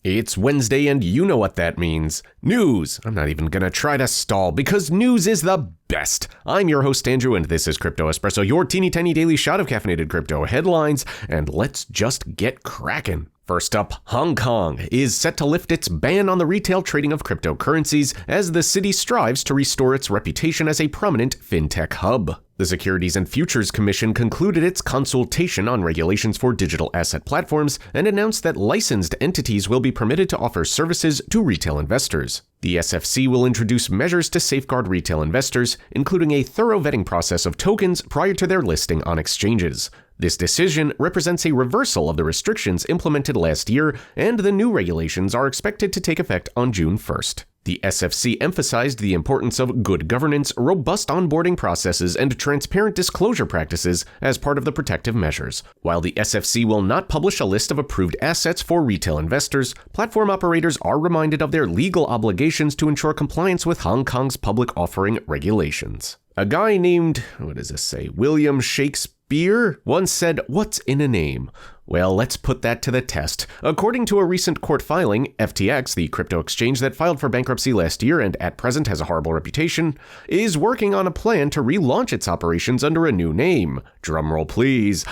It's Wednesday and you know what that means. News! I'm not even gonna try to stall because news is the best. I'm your host Andrew and this is Crypto Espresso, your teeny tiny daily shot of caffeinated crypto headlines, and let's just get cracking. First up, Hong Kong is set to lift its ban on the retail trading of cryptocurrencies as the city strives to restore its reputation as a prominent fintech hub. The Securities and Futures Commission concluded its consultation on regulations for digital asset platforms and announced that licensed entities will be permitted to offer services to retail investors. The SFC will introduce measures to safeguard retail investors, including a thorough vetting process of tokens prior to their listing on exchanges. This decision represents a reversal of the restrictions implemented last year, and the new regulations are expected to take effect on June 1st. The SFC emphasized the importance of good governance, robust onboarding processes, and transparent disclosure practices as part of the protective measures. While the SFC will not publish a list of approved assets for retail investors, platform operators are reminded of their legal obligations to ensure compliance with Hong Kong's public offering regulations. A guy named, William Shakespeare once said, "What's in a name?" Well, let's put that to the test. According to a recent court filing, FTX, the crypto exchange that filed for bankruptcy last year and at present has a horrible reputation, is working on a plan to relaunch its operations under a new name. Drumroll please.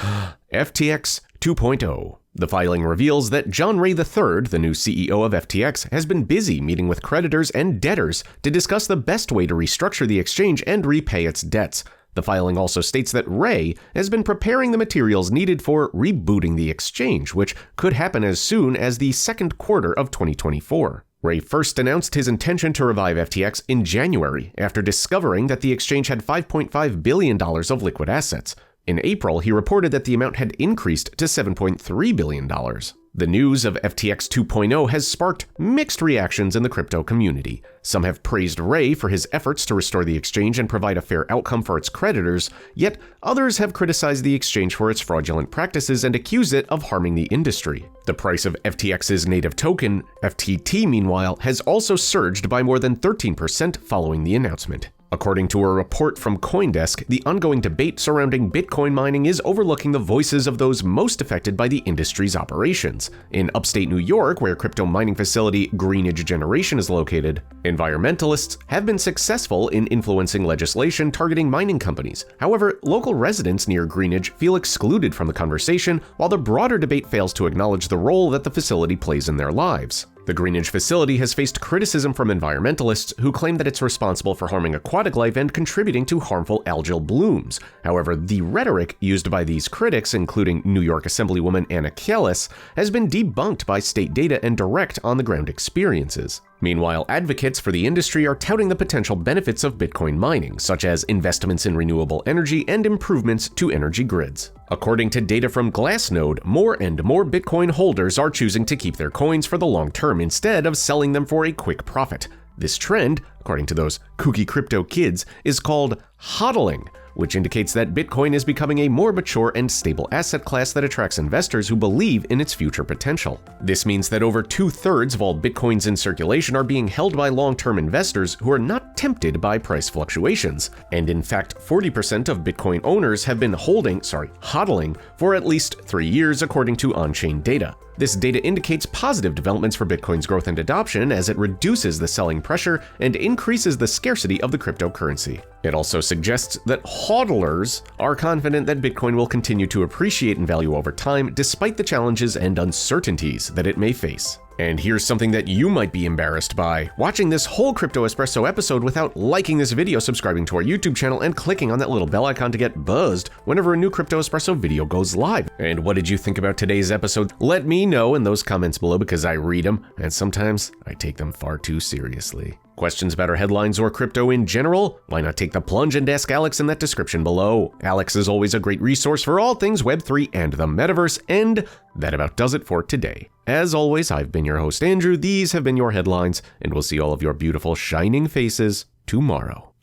FTX 2.0. The filing reveals that John Ray III, the new CEO of FTX, has been busy meeting with creditors and debtors to discuss the best way to restructure the exchange and repay its debts. The filing also states that Ray has been preparing the materials needed for rebooting the exchange, which could happen as soon as the second quarter of 2024. Ray first announced his intention to revive FTX in January after discovering that the exchange had $5.5 billion of liquid assets. In April, he reported that the amount had increased to $7.3 billion. The news of FTX 2.0 has sparked mixed reactions in the crypto community. Some have praised Ray for his efforts to restore the exchange and provide a fair outcome for its creditors, yet others have criticized the exchange for its fraudulent practices and accused it of harming the industry. The price of FTX's native token, FTT, meanwhile, has also surged by more than 13% following the announcement. According to a report from CoinDesk, the ongoing debate surrounding Bitcoin mining is overlooking the voices of those most affected by the industry's operations. In upstate New York, where crypto mining facility Greenidge Generation is located, environmentalists have been successful in influencing legislation targeting mining companies. However, local residents near Greenidge feel excluded from the conversation, while the broader debate fails to acknowledge the role that the facility plays in their lives. The Greenidge facility has faced criticism from environmentalists who claim that it's responsible for harming aquatic life and contributing to harmful algal blooms. However, the rhetoric used by these critics, including New York Assemblywoman Anna Kellis, has been debunked by state data and direct on-the-ground experiences. Meanwhile, advocates for the industry are touting the potential benefits of Bitcoin mining, such as investments in renewable energy and improvements to energy grids. According to data from Glassnode, more and more Bitcoin holders are choosing to keep their coins for the long term instead of selling them for a quick profit. This trend, according to those kooky crypto kids, is called hodling, which indicates that Bitcoin is becoming a more mature and stable asset class that attracts investors who believe in its future potential. This means that over 2/3 of all Bitcoins in circulation are being held by long-term investors who are not tempted by price fluctuations. And in fact, 40% of Bitcoin owners have been hodling for at least 3 years, according to on-chain data. This data indicates positive developments for Bitcoin's growth and adoption as it reduces the selling pressure and increases the scarcity of the cryptocurrency. It also suggests that hodlers are confident that Bitcoin will continue to appreciate in value over time despite the challenges and uncertainties that it may face. And here's something that you might be embarrassed by: watching this whole Crypto Espresso episode without liking this video, subscribing to our YouTube channel, and clicking on that little bell icon to get buzzed whenever a new Crypto Espresso video goes live. And what did you think about today's episode? Let me know in those comments below because I read them, and sometimes I take them far too seriously. Questions about our headlines or crypto in general? Why not take the plunge and ask Alex in that description below? Alex is always a great resource for all things Web3 and the metaverse, and that about does it for today. As always, I've been your host Andrew, these have been your headlines, and we'll see all of your beautiful shining faces tomorrow.